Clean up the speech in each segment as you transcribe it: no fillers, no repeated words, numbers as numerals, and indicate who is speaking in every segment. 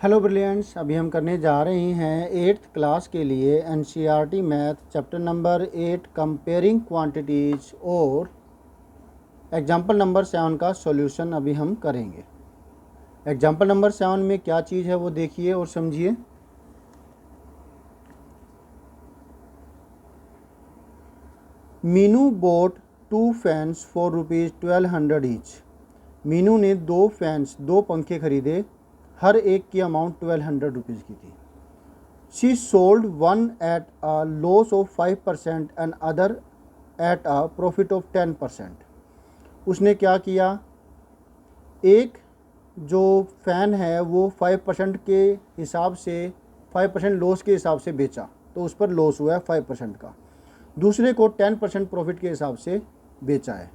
Speaker 1: Hello brilliants, अभी हम करने जा रहे हैं 8th क्लास के लिए NCERT math chapter number 8 comparing quantities और एग्जांपल नंबर 7 का सॉल्यूशन अभी हम करेंगे। एग्जांपल नंबर 7 में क्या चीज़ है वो देखिए और समझिए। Meenu boat 2 fans for ₹1200 each. Meenu ने 2 फैंस 2 पंखे खरीदे, हर एक की अमाउंट ₹1200 की थी। She sold one at a loss of 5% and other at a profit of 10%. उसने क्या किया, एक जो फ़ैन है वो 5% के हिसाब से 5% लॉस के हिसाब से बेचा तो उस पर लॉस हुआ है 5% का। दूसरे को 10% प्रॉफिट के हिसाब से बेचा है।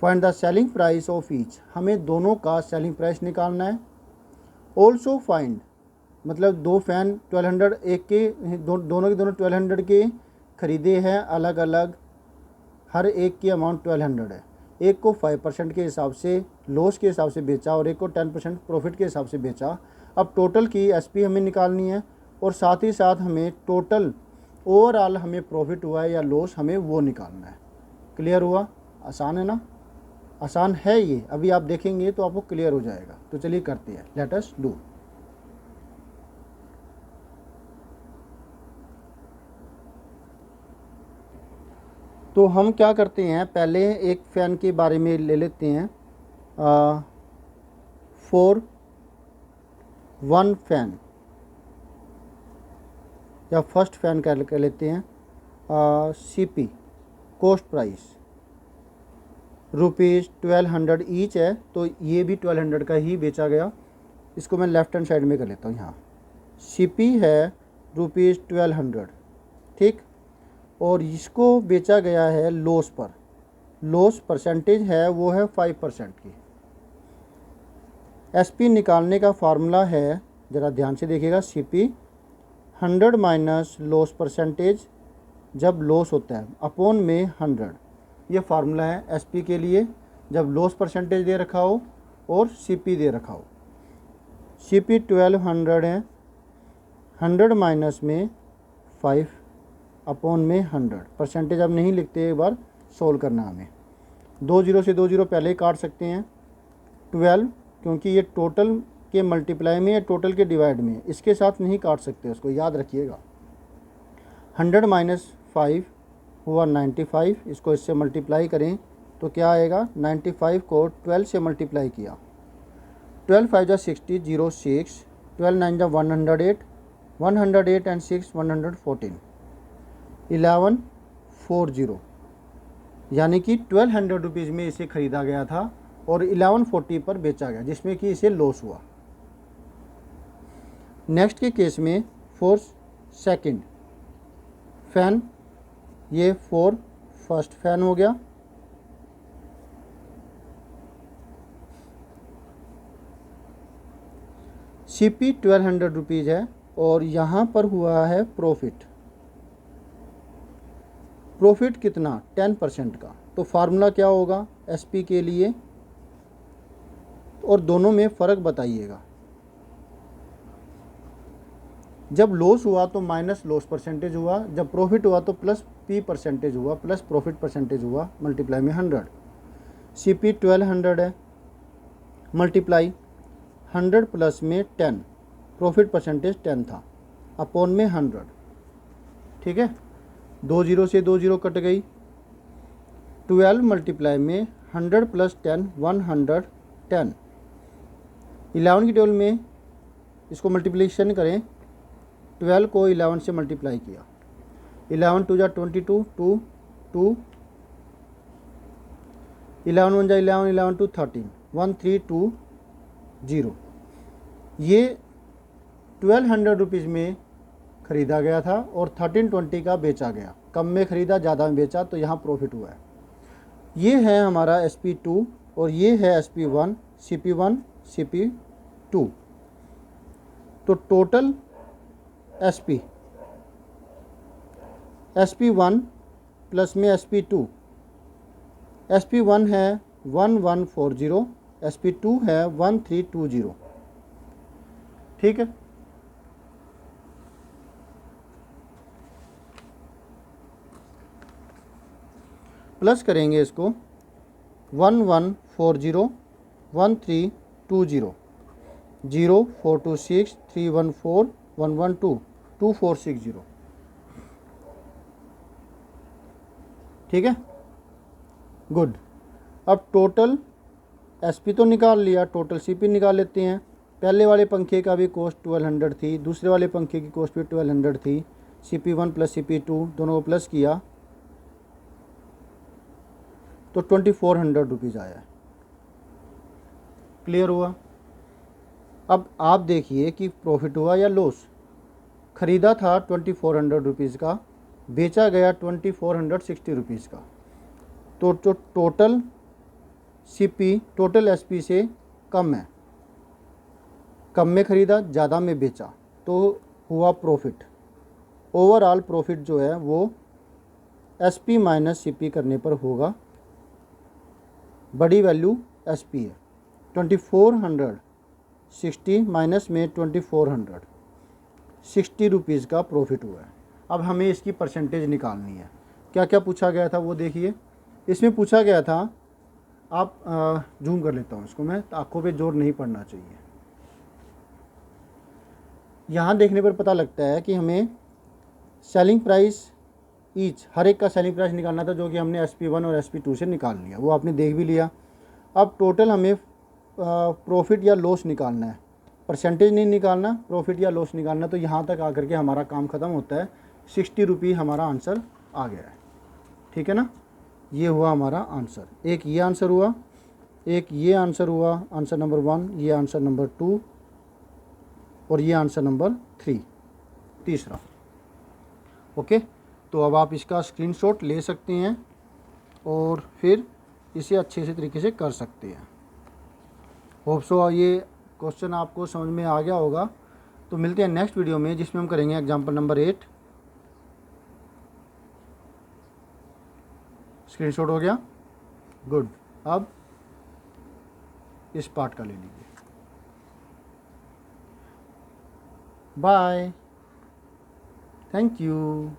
Speaker 1: Find the selling price of each, हमें दोनों का सेलिंग प्राइस निकालना है। ऑल्सो फाइंड मतलब 2 फ़ैन 1200 एक के दोनों के दोनों 1200 के ख़रीदे हैं अलग अलग, हर एक की अमाउंट 1200 है। एक को 5% के हिसाब से लॉस के हिसाब से बेचा और एक को 10% प्रॉफिट के हिसाब से बेचा। अब टोटल की एसपी हमें निकालनी है और साथ ही साथ हमें टोटल ओवरऑल हमें प्रॉफिट हुआ है या लॉस हमें वो निकालना है। क्लियर हुआ? आसान है ना? आसान है ये, अभी आप देखेंगे तो आपको क्लियर हो जाएगा। तो चलिए करते हैं, लेट अस डू। तो हम क्या करते हैं, पहले एक फ़ैन के बारे में ले लेते हैं। फॉर वन फ़ैन या फर्स्ट फ़ैन कर लेते हैं। सीपी कॉस्ट प्राइस ₹1200 ईच है, तो ये भी 1200 का ही बेचा गया। इसको मैं लेफ़्ट हैंड साइड में कर लेता हूँ। यहाँ सीपी है ₹1200, ठीक। और इसको बेचा गया है लॉस पर। लॉस परसेंटेज है वो है 5% की। एसपी निकालने का फार्मूला है, ज़रा ध्यान से देखिएगा, सीपी 100 माइनस लॉस परसेंटेज जब लॉस होता है अपॉन में 100। ये फार्मूला है एसपी के लिए जब लॉस परसेंटेज दे रखा हो और सीपी दे रखा हो। सीपी 1200 है, 100 माइनस में 5 अपॉन में 100। परसेंटेज अब नहीं लिखते, एक बार सोल्व करना हमें। 2 जीरो से 2 जीरो पहले ही काट सकते हैं। 12 क्योंकि ये टोटल के मल्टीप्लाई में या टोटल के डिवाइड में, इसके साथ नहीं काट सकते, उसको याद रखिएगा। 100 माइनस 5 हुआ 95, इसको इससे मल्टीप्लाई करें तो क्या आएगा, 95 को 12 से मल्टीप्लाई किया। 12 5 जा 60, 0 6, 12 9 जा 108, 108 एंड 6 114, 1140, यानी कि 1200 रुपीज़ में इसे ख़रीदा गया था और 1140 पर बेचा गया, जिसमें कि इसे लॉस हुआ। नेक्स्ट के केस में फॉर सेकंड फ़ैन, ये फॉर फर्स्ट फ़ैन हो गया। सीपी 1200 रुपीज़ है और यहाँ पर हुआ है प्रॉफिट। प्रॉफिट कितना, 10% का। तो फार्मूला क्या होगा एसपी के लिए, और दोनों में फ़र्क बताइएगा। जब लॉस हुआ तो माइनस लॉस परसेंटेज हुआ, जब प्रॉफिट हुआ तो प्लस पी परसेंटेज हुआ, प्लस प्रॉफिट परसेंटेज हुआ, मल्टीप्लाई में 100। सीपी 1200 है, मल्टीप्लाई 100 प्लस में 10, प्रॉफिट परसेंटेज 10 था, अपॉन में 100। ठीक है, 2 जीरो से 2 जीरो कट गई। 12 मल्टीप्लाई में 100 प्लस 10 110। 11 की टेबल में इसको मल्टीप्लिकेशन करें, 12 को 11 से मल्टीप्लाई किया। 11 2 जा 22, 2 2, 11 1 जा 11, 11 2 13, 1320। ये 1200 रुपीज़ में ख़रीदा गया था और 1320 का बेचा गया। कम में ख़रीदा, ज़्यादा में बेचा, तो यहाँ प्रॉफिट हुआ है। ये है हमारा SP2 और ये है SP1, CP1 CP2। तो टोटल SP1 प्लस में SP2, SP1 है 1140, SP2 है 1320। ठीक है। प्लस करेंगे इसको 1140 1320 0426 314 112 2460, ठीक है। गुड। अब टोटल एसपी तो निकाल लिया, टोटल सीपी निकाल लेते हैं। पहले वाले पंखे का भी कॉस्ट 1200 थी, दूसरे वाले पंखे की कॉस्ट भी 1200 थी। CP1 प्लस CP2 दोनों को प्लस किया तो 2400 रुपीज़ आया। क्लियर हुआ। अब आप देखिए कि प्रॉफिट हुआ या लॉस। ख़रीदा था 2400 रुपीज़ का, बेचा गया 2460 रुपीज़ का। तो टोटल CP टोटल SP से कम है, कम में ख़रीदा ज़्यादा में बेचा तो हुआ प्रॉफिट। ओवरऑल प्रॉफिट जो है वो SP माइनस CP करने पर होगा। बड़ी वैल्यू SP है, 2460 माइनस में 2400 60 रुपीज़ का प्रॉफिट हुआ है। अब हमें इसकी परसेंटेज निकालनी है। क्या क्या पूछा गया था वो देखिए। इसमें पूछा गया था, आप जूम कर लेता हूँ इसको मैं, तो आँखों पे जोर नहीं पड़ना चाहिए। यहाँ देखने पर पता लगता है कि हमें सेलिंग प्राइस ईच, हर एक का सेलिंग प्राइस निकालना था, जो कि हमने SP1 और SP2 से निकाल लिया, वो आपने देख भी लिया। अब टोटल हमें प्रॉफिट या लॉस निकालना है, परसेंटेज नहीं निकालना, प्रॉफिट या लॉस निकालना। तो यहाँ तक आकर के हमारा काम ख़त्म होता है। 60 रुपये हमारा आंसर आ गया है, ठीक है ना। ये हुआ हमारा आंसर। एक ये आंसर हुआ, एक ये आंसर हुआ, आंसर नंबर 1, ये आंसर नंबर 2 और ये आंसर नंबर 3, तीसरा। ओके, तो अब आप इसका स्क्रीनशॉट ले सकते हैं और फिर इसे अच्छे से तरीके से कर सकते हैं। होप सो ये क्वेश्चन आपको समझ में आ गया होगा। तो मिलते हैं नेक्स्ट वीडियो में, जिसमें हम करेंगे एग्जाम्पल नंबर 8। स्क्रीनशॉट हो गया, गुड। अब इस पार्ट का ले लीजिए। Bye, thank you.